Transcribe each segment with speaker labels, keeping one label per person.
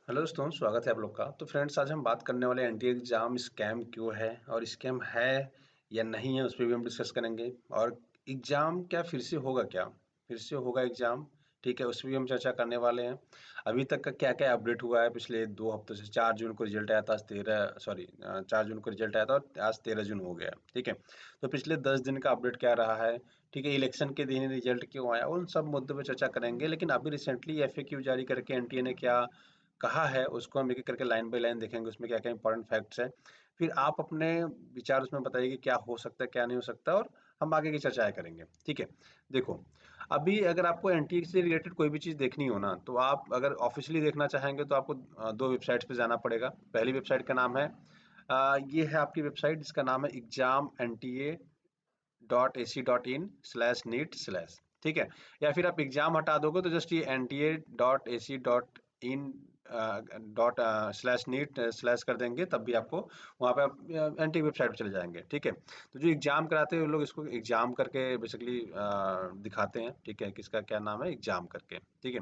Speaker 1: Hello दोस्तों, स्वागत है आप लोग का। तो फ्रेंड्स, आज हम बात करने वाले हैं एनटीए एग्ज़ाम स्कैम क्यों है और स्कैम है या नहीं है, उस पे भी हम डिस्कस करेंगे। और एग्ज़ाम क्या फिर से होगा क्या? फिर से होगा एग्ज़ाम, ठीक है, उस पे भी हम चर्चा करने वाले हैं। अभी तक का क्या-क्या अपडेट हुआ है पिछले 2 हफ्तों से। 4 जून को रिजल्ट आया था, आज 4 जून को रिजल्ट आया था और आज 13 जून हो गया, ठीक है। तो पिछले 10 दिन का अपडेट क्या रहा है, ठीक है, इलेक्शन के दिन रिजल्ट क्यों आया, उन सब मुद्दों पे चर्चा करेंगे। लेकिन अभी रिसेंटली एफएक्यू जारी करके एनटीए ने क्या कहा है, उसको हम एक-एक करके लाइन बाय लाइन देखेंगे, उसमें क्या-क्या इंपॉर्टेंट फैक्ट्स हैं। फिर आप अपने विचार उसमें बताइए कि क्या हो सकता है, क्या नहीं हो सकता, और हम आगे की चर्चाएँ करेंगे, ठीक है। देखो, अभी अगर आपको एनटीए से रिलेटेड कोई भी चीज़ देखनी हो ना, तो आप अगर ऑफ़िशियली देखना चाहेंगे तो आपको 2 वेबसाइट्स पे जाना पड़ेगा। पहली वेबसाइट का नाम है ये है आपकी वेबसाइट जिसका नाम है examnta.ac.in/neet/, ठीक है। या फिर आप एग्जाम हटा दोगे तो जस्ट ये nta.ac.in dot slash NEET slash कर देंगे, तब भी आपको वहाँ पे आप एनटी वेबसाइट पे चले जाएंगे, ठीक है। तो जो एग्जाम कराते हैं वो लोग इसको एग्जाम करके बेसिकली दिखाते हैं, ठीक है, किसका क्या नाम है, एग्जाम करके, ठीक है।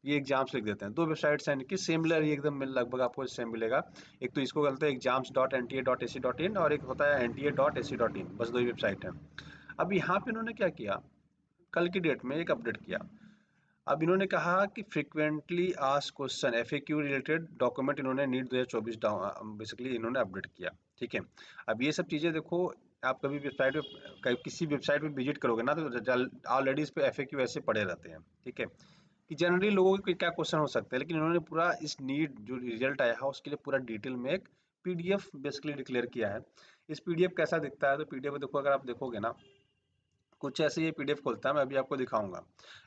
Speaker 1: ये एग्जाम्स लिख देते हैं। 2 वेबसाइट्स हैं इनकी, सिमिलर, ये एकदम लगभग आपको सेम मिलेगा। एक तो इसको बोलते हैं exams.nta.ac.in और एक होता है nta.ac.in, बस 2 ही वेबसाइट हैं। अब यहाँ पे इन्होंने क्या किया, कल की डेट में एक अपडेट किया। अब इन्होंने कहा कि frequently asked question FAQ related document इन्होंने नीट 2024 बेसिकली इन्होंने अपडेट किया, ठीक है। अब ये सब चीज़ें देखो, आप कभी वेबसाइट पे किसी वेबसाइट पे विजिट करोगे ना, तो ऑलरेडी इस पे एफएक्यू ऐसे पड़े रहते हैं, ठीक है, कि जनरली लोगों के क्या क्वेश्चन हो सकते हैं। लेकिन इन्होंने पूरा इस नीट जो रिजल्ट आया है उसके लिए पूरा डिटेल में एक पीडीएफ बेसिकली डिक्लेयर किया है। इस पीडीएफ कैसा दिखता है, तो पीडीएफ देखो, अगर आप देखोगे ना, कुछ ऐसे ये पीडीएफ खोलता है, मैं अभी आपको दिखाऊंगा।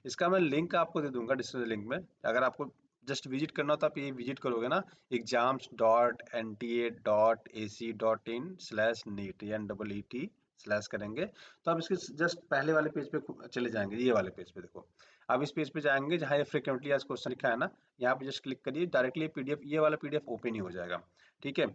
Speaker 1: इसका मैं लिंक आपको दे दूंगा डिस्क्रिप्शन लिंक में। अगर आपको जस्ट विजिट करना हो तो आप ये विजिट करोगे ना, exams.nta.ac.in/neet NEET स्लैश करेंगे, तो आप इसके जस्ट पहले वाले पेज पे चले जाएंगे, ये वाले पेज पे देखो। अब इस पेज पे जाएंगे जहाँ ये फ्रिक्वेंटली आज क्वेश्चन लिखा है ना, यहाँ पे जस्ट क्लिक करिए, डायरेक्टली पीडीएफ, ये वाला पीडीएफ ओपन ही हो जाएगा, ठीक है।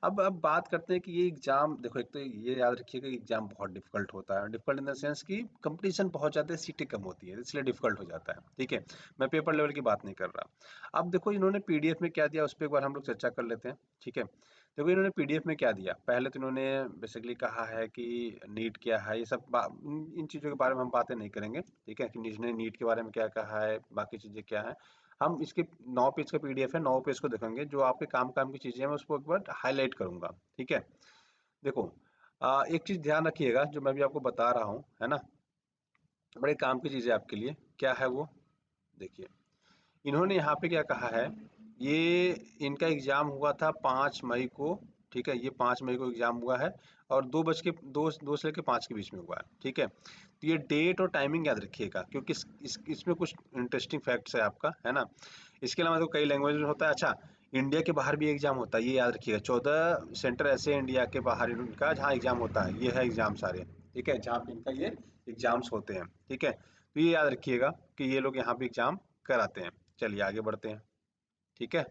Speaker 1: अब बात करते हैं कि ये एग्जाम देखो, एक तो ये याद रखिएगा कि एग्जाम बहुत डिफिकल्ट होता है। डिफिकल्ट इन द सेंस कि कंपटीशन बहुत ज़्यादा है, सीटें कम होती है, इसलिए डिफिकल्ट हो जाता है, ठीक है। मैं पेपर लेवल की बात नहीं कर रहा। अब देखो इन्होंने पीडीएफ में क्या दिया, उस पर एक बार हम लोग चर्चा कर लेते हैं, ठीक है। देखो इन्होंने पीडीएफ में क्या दिया, पहले तो इन्होंने बेसिकली कहा है कि नीट क्या है, ये सब इन चीज़ों के बारे में हम बातें नहीं करेंगे, ठीक है, कि इसने नीट के बारे में क्या कहा है, बाकी चीज़ें क्या है। हम इसके 9 पेज का पीडीएफ है, 9 पेज को देखेंगे, जो आपके काम काम की चीज़ें हैं मैं उसको एक बार हाईलाइट करूंगा, ठीक है। देखो, एक चीज़ ध्यान रखिएगा जो मैं भी आपको बता रहा हूँ, है ना, बड़े काम की चीज़ है आपके लिए। क्या है वो, देखिए, इन्होंने यहाँ पे क्या कहा है, ये इनका एग्ज़ाम हुआ था 5 मई को, ठीक है, ये 5 मई को एग्ज़ाम हुआ है और 2 से लेकर 5 के बीच में हुआ है, ठीक है। तो ये डेट और टाइमिंग याद रखिएगा, क्योंकि इसमें कुछ इंटरेस्टिंग फैक्ट्स है आपका, है ना। इसके अलावा तो कई लैंग्वेज में होता है। अच्छा, इंडिया के बाहर भी एग्ज़ाम होता है, ये याद रखिएगा। 14 सेंटर ऐसे हैं इंडिया के बाहर इनका जहाँ एग्ज़ाम होता है, ये है एग्ज़ाम सारे, ठीक है, जहाँ पे इनका ये एग्ज़ाम्स होते हैं, ठीक है। तो ये याद रखिएगा कि ये लोग यहाँ पे एग्ज़ाम कराते हैं। चलिए आगे बढ़ते हैं, ठीक है।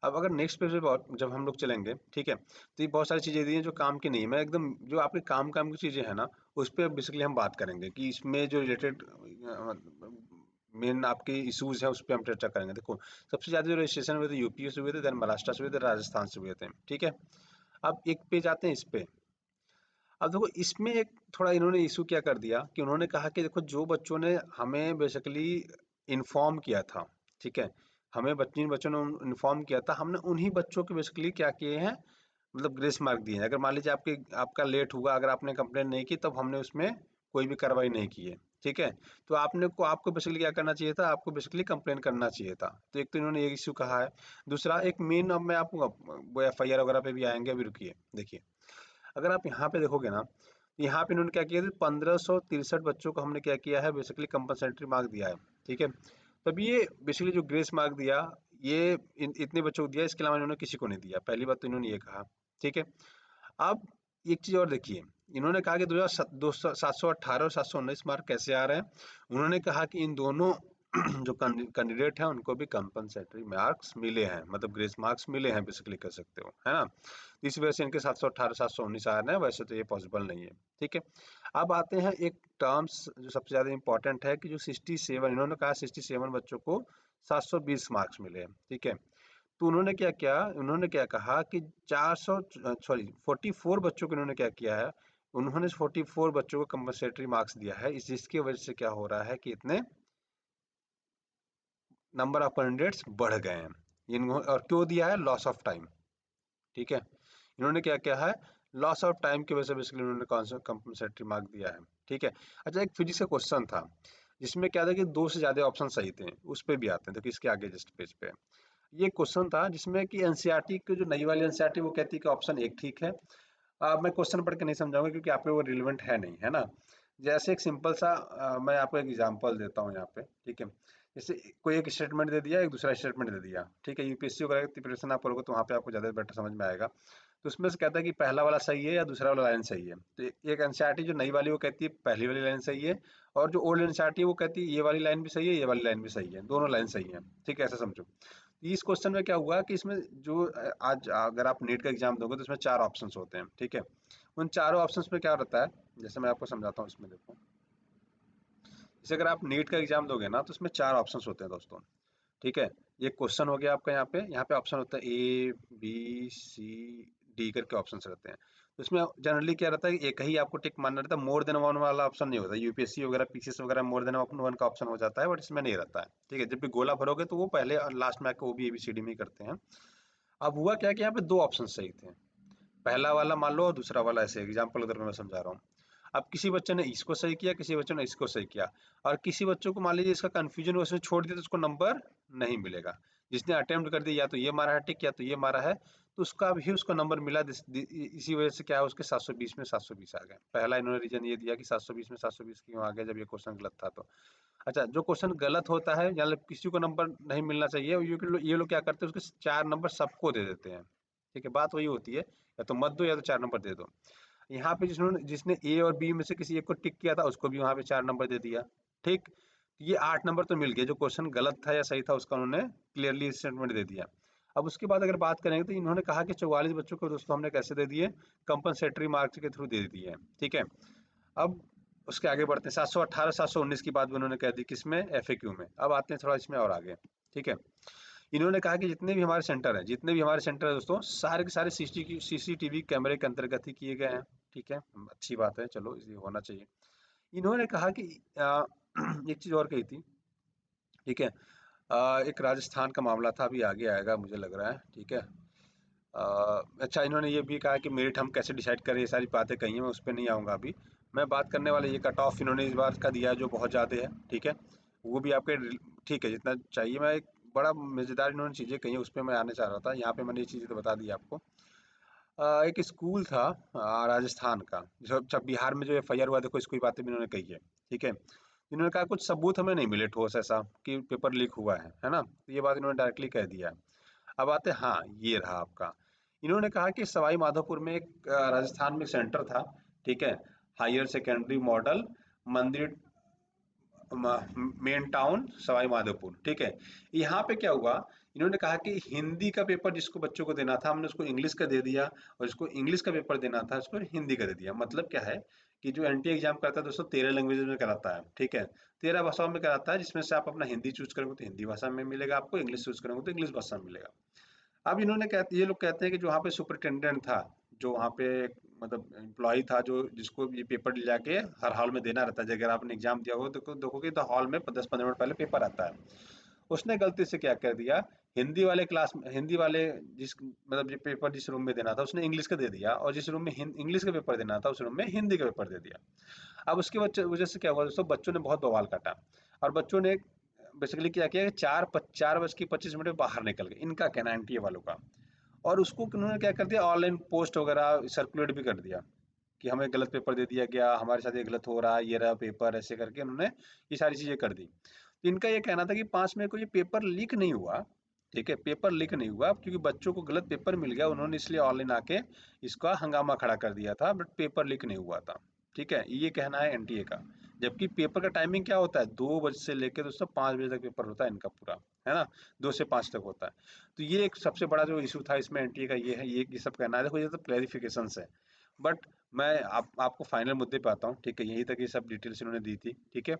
Speaker 1: अब अगर नेक्स्ट पेज पे जब हम लोग चलेंगे, ठीक है, तो ये बहुत सारी चीज़ें दी हैं जो काम की नहीं है। मैं एकदम जो आपके काम काम की चीज़ें हैं ना, उस पर बेसिकली हम बात करेंगे कि इसमें जो रिलेटेड मेन आपके इश्यूज हैं उस पर हम चर्चा करेंगे। देखो, सबसे ज़्यादा जो रजिस्ट्रेशन हुए थे यूपी से हुए थे, देन महाराष्ट्र से हुए थे, राजस्थान से हुए थे, ठीक है। अब एक पे जाते हैं इस पे। अब देखो इसमें एक थोड़ा इन्होंने इशू क्या कर दिया कि उन्होंने कहा कि देखो, जो बच्चों ने हमें बेसिकली इन्फॉर्म किया था, ठीक है, हमें जिन बच्चों ने इन्फॉर्म किया था, हमने उन्हीं बच्चों के बेसिकली क्या किए हैं, मतलब ग्रेस मार्क दिए हैं। अगर मान लीजिए आपका लेट हुआ, अगर आपने कंप्लेन नहीं की, तब हमने उसमें कोई भी कार्रवाई नहीं की है, ठीक है। तो आपको बेसिकली क्या करना चाहिए था, आपको बेसिकली कंप्लेन करना चाहिए था। तो एक तो इन्होंने ये इशू कहा है। दूसरा एक मेन, अब मैं आपको वो एफआईआर वगैरह पे भी आएंगे, अभी रुकिए। देखिए, अगर आप यहाँ पे देखोगे ना, तो यहाँ पे इन्होंने क्या किया था, 1563 बच्चों को हमने क्या किया है, बेसिकली कंपलसेंट्री मार्क दिया है, ठीक है। तब ये बेसिकली जो ग्रेस मार्क दिया, ये इतने बच्चों को दिया, इसके अलावा इन्होंने किसी को नहीं दिया। पहली बात तो इन्होंने ये कहा, ठीक है। अब एक चीज और देखिए, इन्होंने कहा कि 718 और 719 मार्क कैसे आ रहे हैं। उन्होंने कहा कि इन दोनों जो कैंडिडेट है उनको भी कंपनसेटरी मार्क्स मिले हैं, मतलब ग्रेस मार्क्स मिले हैं बेसिकली कह सकते हो, है ना। इस वजह से इनके 718 719 आ रहे हैं, वैसे तो ये पॉसिबल नहीं है। ठीक है, अब आते हैं एक टर्म्स जो सबसे ज्यादा इंपॉर्टेंट है कि जो 67, इन्होंने कहा 67 बच्चों को 720 मार्क्स मिले हैं। ठीक है, तो उन्होंने क्या किया, उन्होंने क्या कहा कि 44 बच्चों को इन्होंने क्या किया है, उन्होंने 44 बच्चों को कंपनसेटरी मार्क्स दिया है, इस जिसकी वजह से क्या हो रहा है कि इतने नंबर ऑफ कैंडिडेट्स बढ़ गए हैं इनको। और क्यों दिया है, लॉस ऑफ टाइम। ठीक है, इन्होंने क्या किया है, लॉस ऑफ टाइम की वजह से बेसिकली उन्होंने कौन सा कंपनसेटरी मार्क दिया है। ठीक है, अच्छा एक फिजिक्स का क्वेश्चन था जिसमें क्या था कि 2 से ज्यादा ऑप्शन सही थे, उस पे भी आते हैं, तो इसके आगे जस्ट पेज पे ये क्वेश्चन था जिसमें कि एनसीईआरटी की जो नई वाली एनसीईआरटी वो कहती है कि ऑप्शन एक ठीक है। मैं क्वेश्चन पढ़ के नहीं समझाऊंगा क्योंकि आप पे वो रिलेवेंट है नहीं, है ना। जैसे एक सिंपल सा मैं आपको एक एग्जांपल देता हूँ यहाँ पे। ठीक है, जैसे कोई एक स्टेटमेंट दे दिया, एक दूसरा स्टेटमेंट दे दिया। ठीक है, यूपीएससी वगैरह की प्रिपरेशन आप करोगे तो वहाँ पे आपको ज़्यादा बेटर समझ में आएगा। तो उसमें से कहता है कि पहला वाला सही है या दूसरा वाला लाइन सही है। तो एक एनसीईआरटी जो नई वाली वो कहती है पहली वाली लाइन सही है, और जो ओल्ड एनसीईआरटी है वो कहती है ये वाली लाइन भी सही है, ये वाली लाइन भी सही है, दोनों लाइन सही है। ठीक है, ऐसा समझो। इस क्वेश्चन में क्या हुआ कि इसमें जो आज अगर आप नीट का एग्जाम दोगे तो इसमें 4 ऑप्शंस होते हैं। ठीक है, उन चारों ऑप्शंस में क्या रहता है, जैसे मैं आपको समझाता हूँ इसमें देखो। जैसे अगर आप नीट का एग्जाम दोगे ना तो इसमें 4 ऑप्शंस होते हैं दोस्तों। ठीक है, ये क्वेश्चन हो गया आपका, यहाँ पे ऑप्शन होता है ए बी सी डी करके ऑप्शन रहते हैं। तो इसमें जनरली क्या रहता है, एक ही आपको टिक मानना रहता है, मोर देन वन वाला ऑप्शन नहीं होता। यूपीएससी वगैरह पीसीएस वगैरह मोर देन वन का ऑप्शन हो जाता है, बट इसमें नहीं रहता है। ठीक है, जब भी गोला भरोगे तो वो पहले और लास्ट में आके वो भी एबीसीडी में ही करते हैं। अब हुआ क्या कि यहाँ पे 2 ऑप्शन सही थे, पहला वाला मान लो और दूसरा वाला, ऐसे एग्जाम्पल के तौर पे मैं समझा रहा हूँ। अब किसी बच्चे ने इसको सही किया, किसी बच्चे ने इसको सही किया, और किसी बच्चों को मान लीजिए इसका कंफ्यूजन हो, उसने छोड़ दिया तो उसको नंबर नहीं मिलेगा। जिसने अटेम्प्ट कर दिया या तो ये मारा है टिक या तो ये मारा है, तो उसका भी उसको नंबर मिला। इसी वजह से क्या है, उसके 720 में 720 आ गए। पहला इन्होंने रीजन ये दिया कि 720 में 720 क्यों आ गया जब ये क्वेश्चन गलत था। तो अच्छा, जो क्वेश्चन गलत होता है या किसी को नंबर नहीं मिलना चाहिए, ये लोग क्या करते हैं, उसके 4 नंबर सबको दे देते हैं। ठीक है, बात वही होती है, या तो मत दो या तो 4 नंबर दे दो। यहाँ पे जिसने ए और बी में से किसी एक को टिक किया था उसको भी वहां पे 4 नंबर दे दिया। ठीक, ये 8 नंबर तो मिल गए। जो क्वेश्चन गलत था या सही था उसका उन्होंने क्लियरली स्टेटमेंट दे दिया। अब उसके बाद अगर बात करेंगे तो इन्होंने कहा कि 44 बच्चों को दोस्तों हमने कैसे दे दिए, कंपनसेटरी मार्क्स के थ्रू दे दिए। ठीक है, अब उसके आगे बढ़ते हैं। 718 719 की बात भी उन्होंने कह दी किसमें, एफएक्यू में। अब आते हैं थोड़ा इसमें और आगे। ठीक है, इन्होंने कहा कि जितने भी हमारे सेंटर है दोस्तों, सारे के सारे सीसीटीवी कैमरे के अंतर्गत ही किए गए हैं। ठीक है, अच्छी बात है, चलो ये होना चाहिए। इन्होंने कहा कि एक चीज और कही थी। ठीक है, एक राजस्थान का मामला था, अभी आगे आएगा मुझे लग रहा है। ठीक है, अच्छा इन्होंने ये भी कहा कि मेरिट हम कैसे डिसाइड करें, ये सारी बातें कही हैं, मैं उस पर नहीं आऊँगा अभी। मैं बात करने वाला ये कट ऑफ इन्होंने इस बार का दिया है जो बहुत ज़्यादा है। ठीक है, वो भी आपके ठीक है जितना चाहिए। मैं एक बड़ा मज़ेदार इन्होंने चीज़ें कही हैं, उस पर मैं आने चाह रहा था। यहाँ पे मैंने ये चीज़ें तो बता दी आपको। एक स्कूल था राजस्थान का, जो जब बिहार में जो एफआईआर हुआ, देखो इसको बातें भी इन्होंने कही है। ठीक है, इन्होंने कहा कुछ सबूत हमें नहीं मिले ठोस ऐसा कि पेपर लीक हुआ है ना, तो ये बात इन्होंने डायरेक्टली कह दिया है। अब आते हैं, हाँ ये रहा आपका। इन्होंने कहा कि सवाई माधोपुर में एक राजस्थान में सेंटर था। ठीक है, हायर सेकेंडरी मॉडल मंदिर, मेन टाउन सवाई माधोपुर। ठीक है, यहाँ पे क्या हुआ, इन्होंने कहा कि हिंदी का पेपर जिसको बच्चों को देना था हमने उसको इंग्लिश का दे दिया, और जिसको इंग्लिश का पेपर देना था उसको हिंदी का दे दिया। मतलब क्या है कि जो एनटीए एग्जाम करता है दोस्तों 13 लैंग्वेज में कराता है। ठीक है, 13 भाषाओं में कराता है, जिसमें से आप अपना हिंदी चूज करोगे तो हिंदी भाषा में मिलेगा आपको, इंग्लिश चूज करोगे तो इंग्लिश भाषा में मिलेगा। अब ये लोग कहते हैं कि जो वहाँ पे सुपरिटेंडेंट था, जो वहाँ पे मतलब एम्प्लॉय था, जो जिसको ये पेपर ले जाके हर हॉल में देना रहता है, अगर आपने एग्जाम दिया हो तो देखोगे तो हॉल में 10-15 मिनट पहले पेपर आता है। उसने गलती से क्या कर दिया, हिंदी वाले जिस मतलब जो पेपर जिस रूम में देना था उसने इंग्लिश का दे दिया, और जिस रूम में इंग्लिश का पेपर देना था उस रूम में हिंदी का पेपर दे दिया। अब उसकी वजह से क्या हुआ दोस्तों, बच्चों ने बहुत बवाल काटा, और बच्चों ने बेसिकली क्या किया कि 4:25 में बाहर निकल गए, इनका कहना है एनटीए वालों का। और उसको उन्होंने क्या कर दिया, ऑनलाइन पोस्ट वगैरह सर्कुलेट भी कर दिया कि हमें गलत पेपर दे दिया गया, हमारे साथ ये गलत हो रहा है, ये रहा पेपर, ऐसे करके उन्होंने ये सारी चीजें कर दी। तो इनका ये कहना था कि 5 मई को ये पेपर लीक नहीं हुआ। ठीक है, पेपर लीक नहीं हुआ क्योंकि बच्चों को गलत पेपर मिल गया, उन्होंने इसलिए ऑनलाइन आके इसका हंगामा खड़ा कर दिया था, बट पेपर लीक नहीं हुआ था। ठीक है, ये कहना है एनटीए का जबकि पेपर का टाइमिंग क्या होता है, 2 बजे से लेकर दोस्तों 5 बजे तक पेपर होता है इनका पूरा, है ना, 2 से 5 तक होता है। तो ये एक सबसे बड़ा जो इशू था इसमें एनटीए का ये है, ये सब कहना है। देखो ये तो क्लैरिफिकेशन है, बट मैं आपको फाइनल मुद्दे पे आता हूँ, ठीक है, यहीं तक ये सब डिटेल्स इन्होंने दी थी, ठीक है।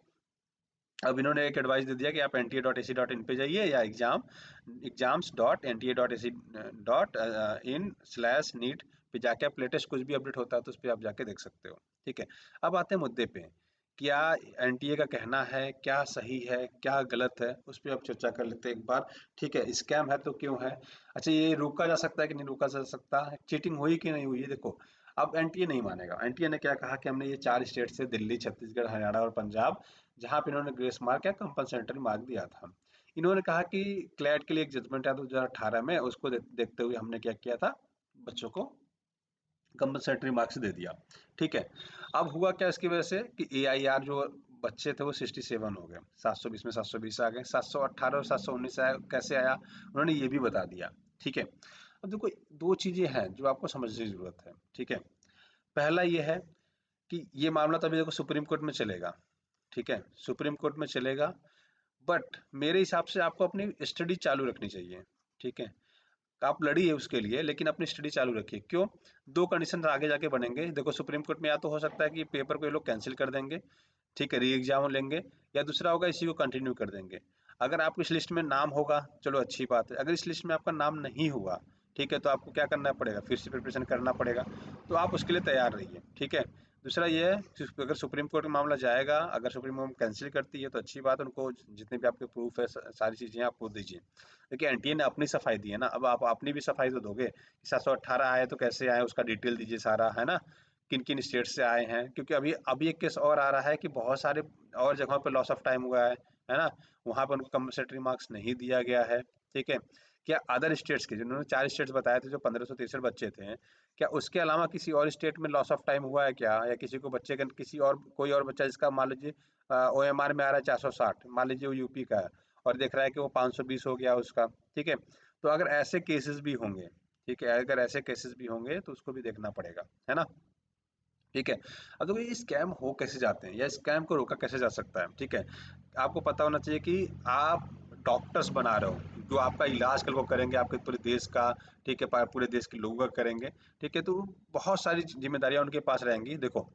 Speaker 1: अब इन्होंने एक एडवाइस दे दिया कि आप nta.ac.in पे जाइए या exams.nta.ac.in/NEET पे जाके आप लेटेस्ट कुछ भी अपडेट होता है तो उस पर आप जाके देख सकते हो, ठीक है। अब आते हैं मुद्दे पे, क्या एनटीए का कहना है, क्या सही है क्या गलत है, उस पर आप चर्चा कर लेते हैं एक बार, ठीक है। स्कैम है तो क्यों है, अच्छा ये रोका जा सकता है कि नहीं रोका जा सकता, चीटिंग हुई कि नहीं हुई, देखो अब एनटीए नहीं मानेगा। एनटीए ने क्या कहा कि हमने ये 4 स्टेट से दिल्ली, छत्तीसगढ़, हरियाणा और पंजाब, जहाँ पे इन्होंने ग्रेस मार्क या कंपलसेंट्री मार्क दिया था, इन्होंने कहा कि क्लैट के लिए एक जजमेंट आया 2018 में, उसको देखते हुए हमने क्या किया था, बच्चों को कंपलसेंट्री मार्क्स दे दिया, ठीक है। अब हुआ क्या इसकी वजह से कि एआईआर जो बच्चे थे वो 67 हो गए, 720 में 720 आ गए, 718 और 719 आया, कैसे आया उन्होंने ये भी बता दिया, ठीक है। अब देखो 2 चीजें हैं जो आपको समझने की जरूरत है, ठीक है। पहला ये है कि ये मामला तो अभी देखो सुप्रीम कोर्ट में चलेगा, ठीक है, सुप्रीम कोर्ट में चलेगा, बट मेरे हिसाब से आपको अपनी स्टडी चालू रखनी चाहिए, ठीक है। आप लड़िए उसके लिए लेकिन अपनी स्टडी चालू रखिए, क्यों, 2 कंडीशन आगे जाके बनेंगे, देखो सुप्रीम कोर्ट में या तो हो सकता है कि पेपर को ये लोग कैंसिल कर देंगे, ठीक है, री एग्जाम लेंगे, या दूसरा होगा इसी को कंटिन्यू कर देंगे। अगर आपको इस लिस्ट में नाम होगा चलो अच्छी बात है, अगर इस लिस्ट में आपका नाम नहीं हुआ, ठीक है, तो आपको क्या करना पड़ेगा, फिर से प्रिपरेशन करना पड़ेगा, तो आप उसके लिए तैयार रहिए, ठीक है। दूसरा ये है कि अगर सुप्रीम कोर्ट में मामला जाएगा, अगर सुप्रीम कोर्ट कैंसिल करती है तो अच्छी बात है, उनको जितने भी आपके प्रूफ है सारी चीज़ें आप वो दीजिए। देखिए एनटीए ने अपनी सफाई दी है ना, अब आप अपनी भी सफाई तो दोगे, 718 आए तो कैसे आए उसका डिटेल दीजिए सारा, है ना, किन किन स्टेट से आए हैं, क्योंकि अभी अभी एक केस और आ रहा है कि बहुत सारे और जगहों पर लॉस ऑफ टाइम हुआ है ना, वहाँ पर उनको कंपनसेटरी मार्क्स नहीं दिया गया है, ठीक है। क्या अदर स्टेट्स के जिन्होंने 4 स्टेट्स बताए थे जो 1563 बच्चे थे, क्या उसके अलावा किसी और स्टेट में लॉस ऑफ टाइम हुआ है क्या, या किसी को बच्चे का किसी और कोई और बच्चा जिसका मान लीजिए ओएमआर में आ रहा है 460, मान लीजिए वो यूपी का है और देख रहा है कि वो 520 हो गया उसका, ठीक है। तो अगर ऐसे केसेस भी होंगे, ठीक है, अगर ऐसे केसेस भी होंगे तो उसको भी देखना पड़ेगा, है ना, ठीक है। अब देखो ये स्कैम हो कैसे जाते हैं या स्कैम को रोका कैसे जा सकता है, ठीक है। आपको पता होना चाहिए कि आप डॉक्टर्स बना रहे हो जो आपका इलाज कल को करेंगे आपके पूरे देश का, ठीक है, पूरे देश के लोगों का करेंगे, ठीक है। तो बहुत सारी जिम्मेदारियां उनके पास रहेंगी। देखो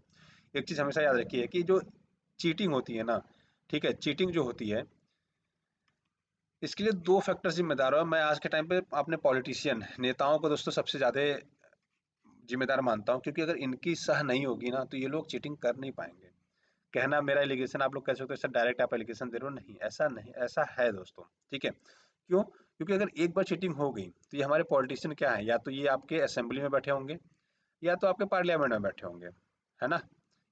Speaker 1: एक चीज हमेशा याद रखिए कि जो चीटिंग होती है ना, ठीक है, चीटिंग जो होती है इसके लिए 2 फैक्टर जिम्मेदार है। मैं आज के टाइम पे अपने पॉलिटिशियन नेताओं को दोस्तों सबसे ज़्यादा जिम्मेदार मानता हूँ, क्योंकि अगर इनकी सह नहीं होगी ना तो ये लोग चीटिंग कर नहीं पाएंगे। कहना मेरा एलिगेशन आप लोग कह सकते हो, ऐसा डायरेक्ट आप एलिगेशन दे रहे हो, नहीं ऐसा नहीं, ऐसा है दोस्तों, ठीक है। क्यों, क्योंकि अगर एक बार चीटिंग हो गई तो ये हमारे पॉलिटिशियन क्या है, या तो ये आपके असेंबली में बैठे होंगे या तो आपके पार्लियामेंट में बैठे होंगे, है ना,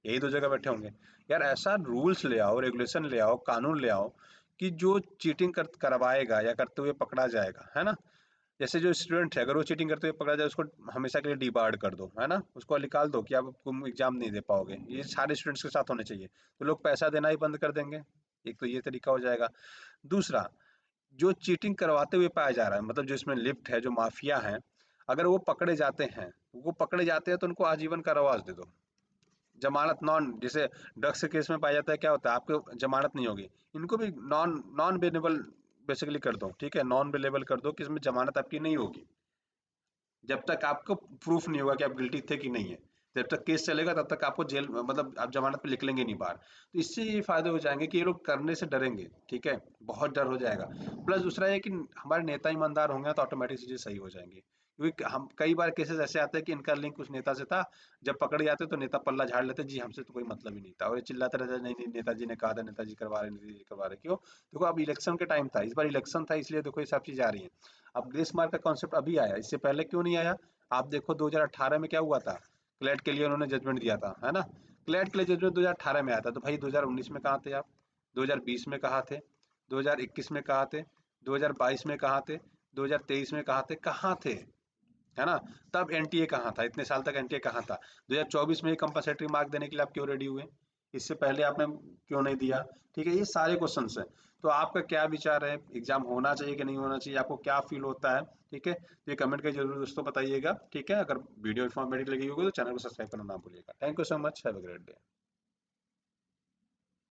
Speaker 1: यही 2 जगह बैठे होंगे। यार ऐसा रूल्स ले आओ, रेगुलेशन ले आओ, कानून ले आओ कि जो चीटिंग करवाएगा या करते हुए पकड़ा जाएगा, है ना, जैसे जो स्टूडेंट है अगर वो चीटिंग करते हुए पकड़ा जाए उसको हमेशा के लिए डिबार्ड कर दो, है ना, उसको निकाल दो कि आप तुम एग्जाम नहीं दे पाओगे, ये सारे स्टूडेंट्स के साथ होने चाहिए, तो लोग पैसा देना ही बंद कर देंगे। एक तो ये तरीका हो जाएगा। दूसरा, जो चीटिंग करवाते हुए पाया जा रहा है, मतलब जो इसमें लिप्त है, जो माफिया है, अगर वो पकड़े जाते हैं तो उनको आजीवन कारावास दे दो, जमानत नॉन, जैसे ड्रग्स के केस में पाया जाता है क्या होता है, आपको जमानत नहीं होगी, इनको भी नॉन नॉन बेलेबल बेसिकली कर दो, ठीक है, नॉन बेलेबल कर दो कि इसमें जमानत आपकी नहीं होगी, जब तक आपको प्रूफ नहीं होगा कि आप गिल्टी थे कि नहीं है, जब तक केस चलेगा तब तक आपको जेल, मतलब आप जमानत पे निकलेंगे नहीं बाहर। तो इससे ये फायदे हो जाएंगे कि ये लोग करने से डरेंगे, ठीक है, बहुत डर हो जाएगा। प्लस दूसरा ये कि हमारे नेता ईमानदार होंगे तो ऑटोमेटिक चीजें सही हो जाएंगी, क्योंकि हम कई बार केसेस ऐसे आते हैं कि इनका लिंक उस नेता से था, जब पकड़े जाते तो नेता पल्ला झाड़ लेते, जी हमसे तो कोई मतलब ही नहीं था, और ये चिल्लाते रहते नहीं नहीं नेताजी ने कहा था, नेताजी करवा रहे, नेताजी करवा रहे, क्यों, देखो अब इलेक्शन के टाइम था, इस बार इलेक्शन था इसलिए देखो ये सब चीज आ रही है। अब ग्रेस मार्क का कॉन्सेप्ट अभी आया, इससे पहले क्यों नहीं आया, आप देखो 2018 में क्या हुआ था, क्लैट के लिए उन्होंने जजमेंट दिया था, है ना, क्लैट के लिए जजमेंट 2018 में आया था, तो भाई 2019 में कहाँ थे आप, 2020 में कहाँ थे, 2021 में कहाँ थे, 2022 में कहाँ थे, 2023 में कहाँ थे, कहाँ थे, है ना, तब एनटीए कहाँ था, इतने साल तक एनटीए कहाँ था, 2024 में ही कंपलसरी मार्क देने के लिए आप क्यों रेडी हुए, इससे पहले आपने क्यों नहीं दिया, ठीक है, ये सारे क्वेश्चन हैं। तो आपका क्या विचार है, एग्जाम होना चाहिए कि नहीं होना चाहिए, आपको क्या फील होता है, ठीक है, तो ये कमेंट करके जरूर दोस्तों बताइएगा, ठीक है। अगर वीडियो इन्फॉर्मेटिव लगी होगी तो चैनल को सब्सक्राइब करना ना भूलिएगा। Thank you so much, have a great day.